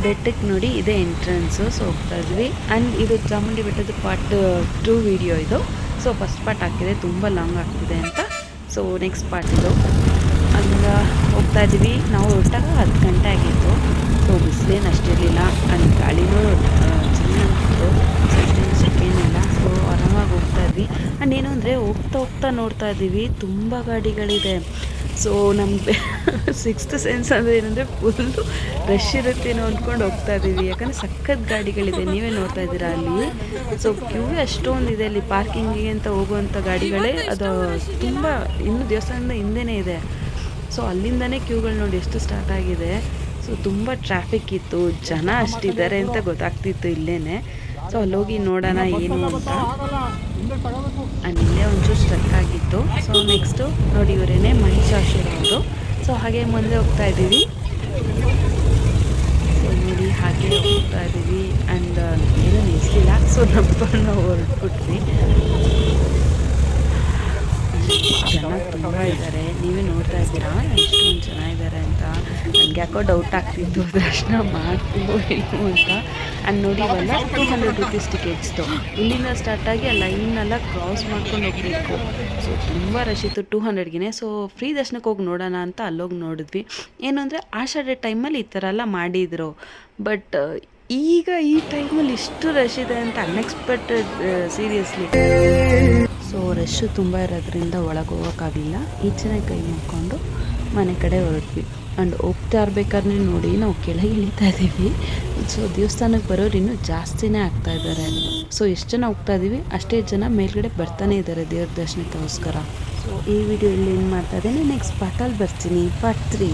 ಬೆಟ್ಟಕ್ಕೆ ನೋಡಿ ಇದೇ ಎಂಟ್ರೆನ್ಸು. ಸೊ ಹೋಗ್ತಾ ಇದ್ವಿ. ಆ್ಯಂಡ್ ಇದು ಚಾಮುಂಡಿ ಬೆಟ್ಟದ ಪಾರ್ಟ್ 2 ವಿಡಿಯೋ ಇದು. ಸೊ ಫಸ್ಟ್ ಪಾರ್ಟ್ ಹಾಕಿದೆ, ತುಂಬ ಲಾಂಗ್ ಆಗ್ತಿದೆ ಅಂತ. ಸೊ ನೆಕ್ಸ್ಟ್ ಪಾರ್ಟ್ ಇದು. ಅಲ್ಲಿಂದ ಹೋಗ್ತಾ ಇದ್ದೀವಿ. ನಾವು ಹೊರಟಾಗ 10 ಗಂಟೆ ಆಗಿತ್ತು. ಸೊ ಬಿಸಿಲೇನು ಅಷ್ಟಿರಲಿಲ್ಲ, ಆ್ಯಂಡ್ ಗಾಳಿನೂ ಚೆನ್ನಾಗಿತ್ತು, ಸೆಕೆಂಡಿಲ್ಲ. ಸೊ ಆರಾಮಾಗಿ ಹೋಗ್ತಾ ಇದ್ವಿ. ಆ್ಯಂಡ್ ಏನು ಅಂದರೆ ಹೋಗ್ತಾ ನೋಡ್ತಾ ಇದ್ದೀವಿ ತುಂಬ ಗಾಡಿಗಳಿದೆ. ಸೊ ನಮಗೆ ಸಿಕ್ಸ್ತ್ ಸೆನ್ಸ್ ಅಂದರೆ ಏನಂದರೆ ಫುಲ್ಲು ರಶ್ ಇರುತ್ತೇನೋ ಅಂದ್ಕೊಂಡು ಹೋಗ್ತಾ ಇದ್ದೀವಿ. ಯಾಕಂದರೆ ಸಖತ್ ಗಾಡಿಗಳಿದೆ, ನೀವೇ ನೋಡ್ತಾ ಇದ್ದೀರಾ ಅಲ್ಲಿ. ಸೊ ಕ್ಯೂ ಅಷ್ಟೊಂದಿದೆ ಅಲ್ಲಿ. ಪಾರ್ಕಿಂಗಿಗೆ ಅಂತ ಹೋಗುವಂಥ ಗಾಡಿಗಳೇ ಅದು ತುಂಬ ಇನ್ನೂ ದೇವಸ್ಥಾನದ ಹಿಂದೆನೇ ಇದೆ. ಸೊ ಅಲ್ಲಿಂದನೇ ಕ್ಯೂಗಳು ನೋಡಿ ಎಷ್ಟು ಸ್ಟಾರ್ಟ್ ಆಗಿದೆ. ಸೊ ತುಂಬ ಟ್ರಾಫಿಕ್ ಇತ್ತು, ಜನ ಅಷ್ಟಿದ್ದಾರೆ ಅಂತ ಗೊತ್ತಾಗ್ತಿತ್ತು ಇಲ್ಲೇ. ಸೊ ಅಲ್ಲೋಗಿ ನೋಡೋಣ ಏನು ಅಂತ. ಇಲ್ಲೇ ಒಂಚೂರು ಸ್ಟ್ರಕ್ ಆಗಿತ್ತು. ಸೊ ನೆಕ್ಸ್ಟು ನೋಡಿ ಇವರೇನೆ ಮಹಿಷಾಸುರ ಅವರು. ಸೊ ಹಾಗೆ ಮುಂದೆ ಹೋಗ್ತಾ ಇದ್ದೀವಿ. ಸೊ ನೋಡಿ ಹಾಗೆ ಹೋಗ್ತಾ ಇದ್ದೀವಿ. ಆ್ಯಂಡ್ ಏನೂ ನಿಲ್ಲಿಸಲಿಲ್ಲ. ಸೊ ನಾವು ಹೊರಟ್ಬಿಟ್ವಿ. ಜನ ತುಂಬ ಇದ್ದಾರೆ, ನೀವೇ ನೋಡ್ತಾ ಇದ್ದೀರಾ ಎಷ್ಟೊಂದು ಜನ ಇದ್ದಾರೆ ಅಂತ. ನನಗೆ ಯಾಕೋ ಡೌಟ್ ಆಗ್ತಿತ್ತು ದರ್ಶನ ಮಾಡ್ತೀವೋ ಇಲ್ಲವೋ ಅಂತ. ಆ್ಯಂಡ್ ನೋಡಿ ಇವೆಲ್ಲ 200 ರೂಪೀಸ್ ಟಿಕೆಟ್ಸ್ದು. ಇಲ್ಲಿಂದ ಸ್ಟಾರ್ಟಾಗಿ ಆ ಲೈನೆಲ್ಲ ಕ್ರಾಸ್ ಮಾಡ್ಕೊಂಡು ಹೋಗಬೇಕು. ಸೊ ತುಂಬ ರಶ್ ಇತ್ತು 200ಗೆ. ಸೊ ಫ್ರೀ ದರ್ಶನಕ್ಕೆ ಹೋಗಿ ನೋಡೋಣ ಅಂತ ಅಲ್ಲೋಗಿ ನೋಡಿದ್ವಿ. ಏನು ಅಂದರೆ ಆಷಾಢ ಟೈಮಲ್ಲಿ ಈ ಥರ ಎಲ್ಲ ಮಾಡಿದರು. ಬಟ್ ಈಗ ಈ ಟೈಮಲ್ಲಿ ಇಷ್ಟು ರಶ್ ಇದೆ ಅಂತ ಅನ್ಎಕ್ಸ್ಪೆಕ್ಟೆಡ್, ಸೀರಿಯಸ್ಲಿ. ಸೊ ರಶ್ಶು ತುಂಬ ಇರೋದ್ರಿಂದ ಒಳಗೆ ಹೋಗೋಕ್ಕಾಗಲಿಲ್ಲ. ಈಚೆನೇ ಕೈ ಮುಕ್ಕೊಂಡು ಮನೆ ಕಡೆ ಹೊರಟ್ವಿ. ಆ್ಯಂಡ್ ಹೋಗ್ತಾ ಇರ್ಬೇಕಾದ್ರೆ ನೋಡಿ ನಾವು ಕೆಳಗೆ ಇಳಿತಾ ಇದ್ದೀವಿ. ಸೊ ದೇವಸ್ಥಾನಕ್ಕೆ ಬರೋರು ಇನ್ನೂ ಜಾಸ್ತಿನೇ ಆಗ್ತಾ ಇದ್ದಾರೆ. ಸೊ ಎಷ್ಟು ಜನ ಹೋಗ್ತಾ ಇದ್ದೀವಿ ಅಷ್ಟೇ ಜನ ಮೇಲ್ಗಡೆ ಬರ್ತಾನೆ ಇದ್ದಾರೆ ದೇವ್ರ ದರ್ಶನಕ್ಕೋಸ್ಕರ. ಸೊ ಈ ವಿಡಿಯೋ ಇಲ್ಲಿ ಏನು ಮಾಡ್ತಾ ಇದ್ದೀನಿ, ನೆಕ್ಸ್ಟ್ ಪಾರ್ಟಲ್ಲಿ ಬರ್ತೀನಿ, ಪಾರ್ಟ್ 3.